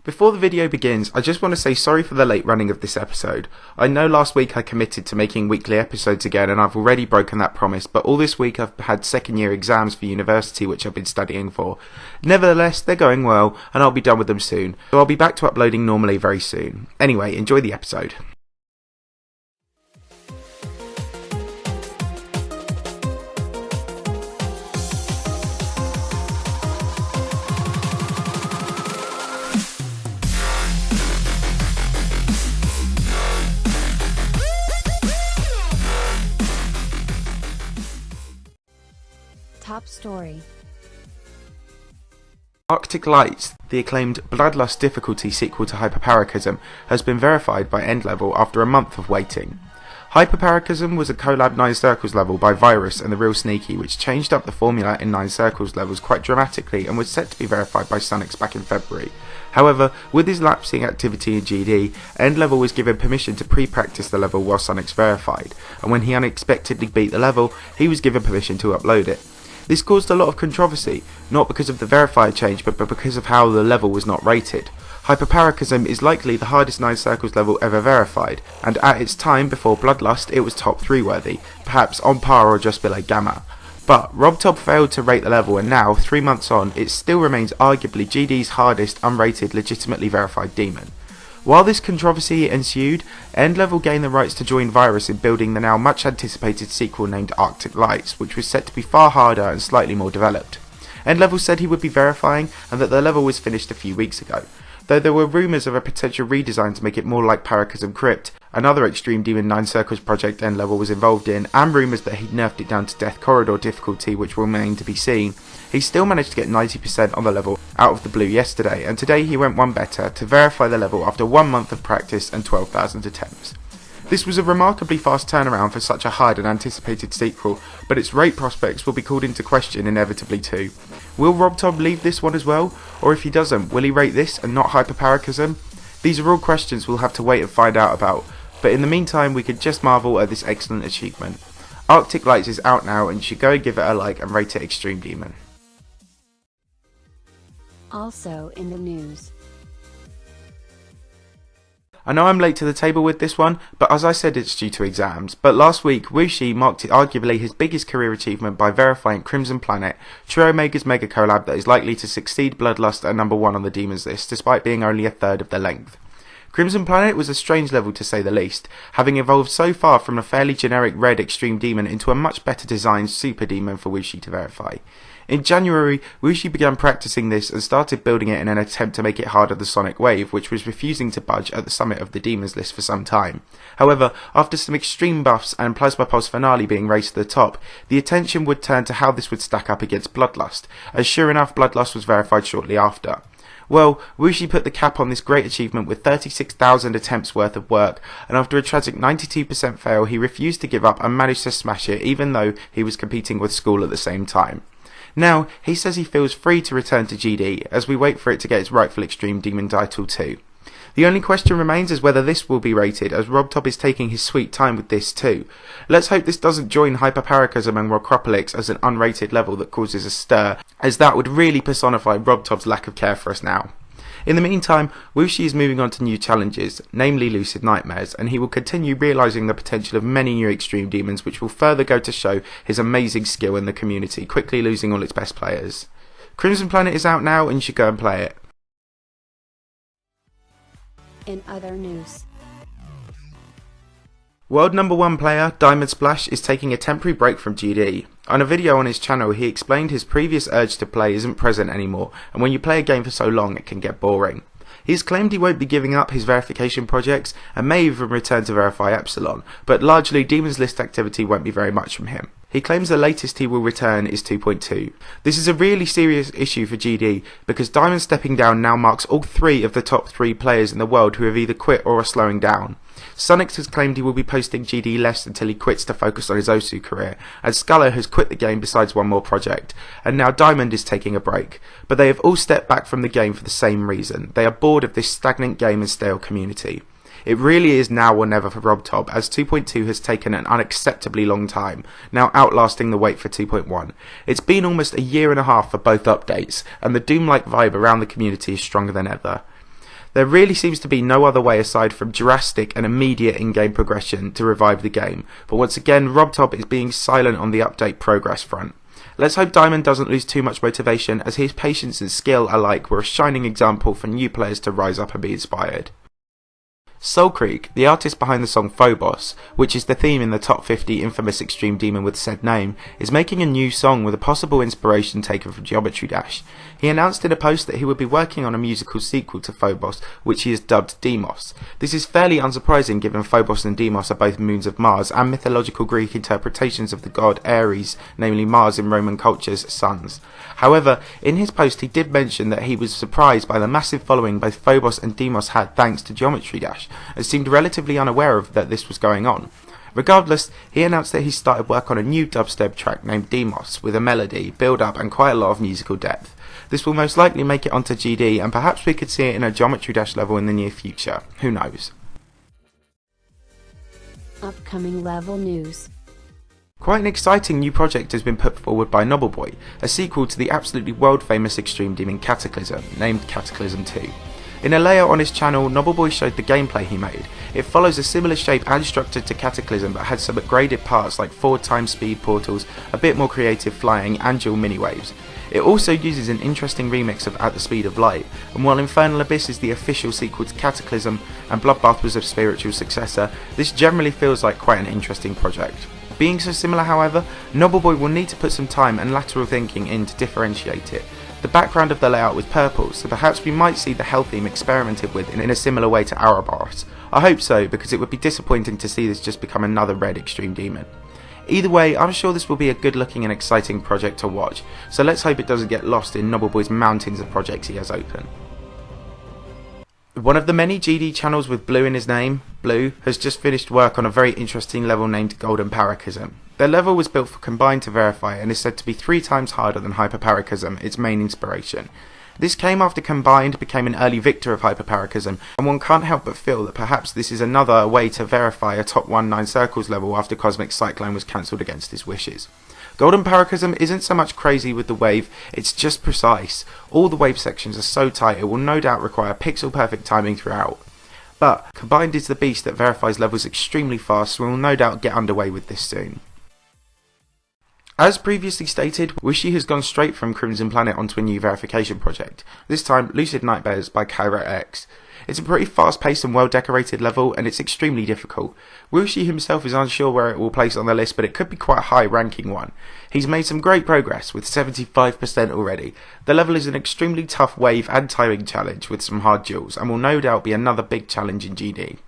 Before the video begins, I just want to say sorry for the late running of this episode. I know last week I committed to making weekly episodes again and I've already broken that promise, but all this week I've had second year exams for university which I've been studying for. Nevertheless, they're going well and I'll be done with them soon, so I'll be back to uploading normally very soon. Anyway, enjoy the episode. Top story. Arctic Lights, the acclaimed Bloodlust difficulty sequel to Hyperparacosm, has been verified by EndLevel after a month of waiting. Hyperparacosm was a collab 9 Circles level by Virus and the Real Sneaky, which changed up the formula in 9 Circles levels quite dramatically and was set to be verified by Sunix back in February. However, with his lapsing activity in GD, EndLevel was given permission to pre-practice the level while Sunix verified, and when he unexpectedly beat the level, he was given permission to upload it. This caused a lot of controversy, not because of the verifier change but because of how the level was not rated. Hyperparacosm is likely the hardest 9 Circles level ever verified, and at its time before Bloodlust it was top 3 worthy, perhaps on par or just below Gamma. But RobTop failed to rate the level and now, 3 months on, it still remains arguably GD's hardest unrated legitimately verified demon. While this controversy ensued, EndLevel gained the rights to join Virus in building the now much anticipated sequel named Arctic Lights, which was set to be far harder and slightly more developed. EndLevel said he would be verifying and that the level was finished a few weeks ago, though there were rumours of a potential redesign to make it more like Paracosm Crypt, another Extreme Demon 9 Circles project EndLevel was involved in, and rumours that he'd nerfed it down to Death Corridor difficulty, which will remain to be seen. He still managed to get 90% on the level out of the blue yesterday, and today he went one better to verify the level after 1 month of practice and 12,000 attempts. This was a remarkably fast turnaround for such a hard and anticipated sequel, but its rate prospects will be called into question inevitably too. Will RobTop leave this one as well, or if he doesn't, will he rate this and not Hyperparacosm? These are all questions we'll have to wait and find out about, but in the meantime we could just marvel at this excellent achievement. Arctic Lights is out now and you should go and give it a like and rate it Extreme Demon. Also in the news. I know I'm late to the table with this one, but as I said it's due to exams, but last week Wooshi marked arguably his biggest career achievement by verifying Crimson Planet, True Omega's mega collab that is likely to succeed Bloodlust at number 1 on the Demons list despite being only a third of their length. Crimson Planet was a strange level to say the least, having evolved so far from a fairly generic red extreme demon into a much better designed super demon for Wooshi to verify. In January, Wooshi began practicing this and started building it in an attempt to make it harder than Sonic Wave, which was refusing to budge at the summit of the Demons list for some time. However, after some extreme buffs and Plasma Pulse Finale being raised to the top, the attention would turn to how this would stack up against Bloodlust, as sure enough Bloodlust was verified shortly after. Well, Wooshi put the cap on this great achievement with 36,000 attempts worth of work, and after a tragic 92% fail he refused to give up and managed to smash it even though he was competing with school at the same time. Now, he says he feels free to return to GD as we wait for it to get its rightful Extreme Demon title too. The only question remains is whether this will be rated, as RobTop is taking his sweet time with this too. Let's hope this doesn't join Hyperparacosm and Rocropolix as an unrated level that causes a stir, as that would really personify RobTop's lack of care for us now. In the meantime, Wooshi is moving on to new challenges, namely Lucid Nightmares, and he will continue realising the potential of many new Extreme Demons which will further go to show his amazing skill in the community, quickly losing all its best players. Crimson Planet is out now and you should go and play it. In other news. World number 1 player, DiamondSplash, is taking a temporary break from GD. On a video on his channel he explained his previous urge to play isn't present anymore, and when you play a game for so long it can get boring. He's claimed he won't be giving up his verification projects and may even return to verify Epsilon, but largely Demons List activity won't be very much from him. He claims the latest he will return is 2.2. This is a really serious issue for GD because Diamond stepping down now marks all 3 of the top 3 players in the world who have either quit or are slowing down. Sunix has claimed he will be posting GD less until he quits to focus on his Osu career, and Scullo has quit the game besides one more project, and now Diamond is taking a break. But they have all stepped back from the game for the same reason. They are bored of this stagnant game and stale community. It really is now or never for RobTop, as 2.2 has taken an unacceptably long time, now outlasting the wait for 2.1. It's been almost a year and a half for both updates, and the Doom-like vibe around the community is stronger than ever. There really seems to be no other way aside from drastic and immediate in-game progression to revive the game, but once again RobTop is being silent on the update progress front. Let's hope Diamond doesn't lose too much motivation, as his patience and skill alike were a shining example for new players to rise up and be inspired. Solkrieg, the artist behind the song Phobos, which is the theme in the top 50 infamous Extreme Demon with said name, is making a new song with a possible inspiration taken from Geometry Dash. He announced in a post that he would be working on a musical sequel to Phobos, which he has dubbed Deimos. This is fairly unsurprising given Phobos and Deimos are both moons of Mars and mythological Greek interpretations of the god Ares, namely Mars in Roman culture's suns. However, in his post he did mention that he was surprised by the massive following both Phobos and Deimos had thanks to Geometry Dash, and seemed relatively unaware of that this was going on. Regardless, he announced that he started work on a new dubstep track named Deimos, with a melody, build-up and quite a lot of musical depth. This will most likely make it onto GD, and perhaps we could see it in a Geometry Dash level in the near future. Who knows? Upcoming level news. Quite an exciting new project has been put forward by Knobbelboy, a sequel to the absolutely world-famous Extreme Demon Cataclysm, named Cataclysm 2. In a layout on his channel, Knobbelboy showed the gameplay he made. It follows a similar shape and structure to Cataclysm but has some upgraded parts like 4 times speed portals, a bit more creative flying and dual mini-waves. It also uses an interesting remix of At the Speed of Light, and while Infernal Abyss is the official sequel to Cataclysm and Bloodbath was a spiritual successor, this generally feels like quite an interesting project. Being so similar, however, Knobbelboy will need to put some time and lateral thinking in to differentiate it. The background of the layout was purple, so perhaps we might see the hell theme experimented with in a similar way to Ouroboros. I hope so, because it would be disappointing to see this just become another red Extreme Demon. Either way, I'm sure this will be a good looking and exciting project to watch, so let's hope it doesn't get lost in Knobbelboy's mountains of projects he has open. One of the many GD channels with Blue in his name, Blue, has just finished work on a very interesting level named Golden Paracosm. Their level was built for Combine to verify and is said to be 3 times harder than Hyperparacosm, its main inspiration. This came after Combined became an early victor of Hyperparacosm, and one can't help but feel that perhaps this is another way to verify a top 1 9 circles level after Cosmic Cyclone was cancelled against his wishes. Golden Paracosm isn't so much crazy with the wave, it's just precise. All the wave sections are so tight it will no doubt require pixel perfect timing throughout. But Combined is the beast that verifies levels extremely fast, so we will no doubt get underway with this soon. As previously stated, Wooshi has gone straight from Crimson Planet onto a new verification project, this time Lucid Nightmares by Kyra X. It's a pretty fast paced and well decorated level, and it's extremely difficult. Wooshi himself is unsure where it will place on the list, but it could be quite a high ranking one. He's made some great progress, with 75% already. The level is an extremely tough wave and timing challenge with some hard duels, and will no doubt be another big challenge in GD.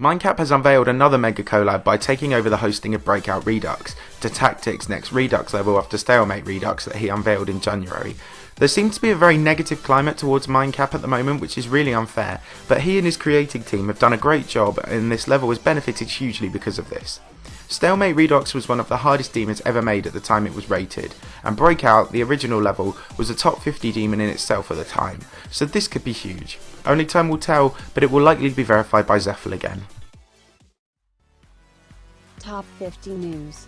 MindCap has unveiled another mega collab by taking over the hosting of Breakout Redux, to Tactics' next Redux level after Stalemate Redux that he unveiled in January. There seems to be a very negative climate towards MindCap at the moment, which is really unfair, but he and his creating team have done a great job, and this level has benefited hugely because of this. Stalemate Redux was one of the hardest demons ever made at the time it was rated, and Breakout, the original level, was a top 50 demon in itself at the time, so this could be huge. Only time will tell, but it will likely be verified by Zephyl again. Top 50 news.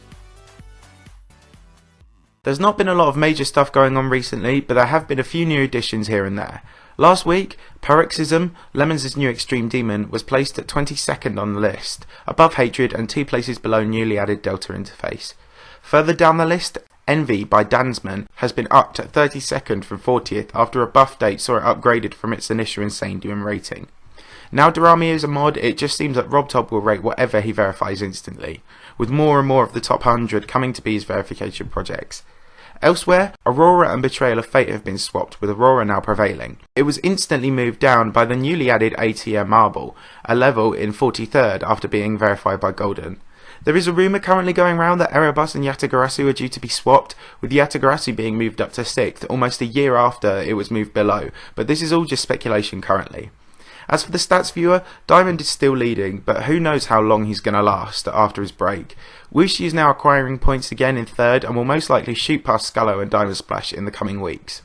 There's not been a lot of major stuff going on recently, but there have been a few new additions here and there. Last week, Paroxysm, Lemons' new Extreme Demon, was placed at 22nd on the list, above Hatred and 2 places below newly added Delta Interface. Further down the list, Envy by Dansman has been upped at 32nd from 40th after a buff date saw it upgraded from its initial Insane Demon rating. Now Durami is a mod, it just seems that RobTop will rate whatever he verifies instantly, with more and more of the top 100 coming to be his verification projects. Elsewhere, Aurora and Betrayal of Fate have been swapped, with Aurora now prevailing. It was instantly moved down by the newly added ATM Marble, a level in 43rd after being verified by Golden. There is a rumour currently going around that Erebus and Yatagarasu are due to be swapped, with Yatagarasu being moved up to 6th, almost a year after it was moved below, but this is all just speculation currently. As for the stats viewer, Diamond is still leading, but who knows how long he's going to last after his break. Wooshi is now acquiring points again in 3rd and will most likely shoot past Scullo and DiamondSplash in the coming weeks.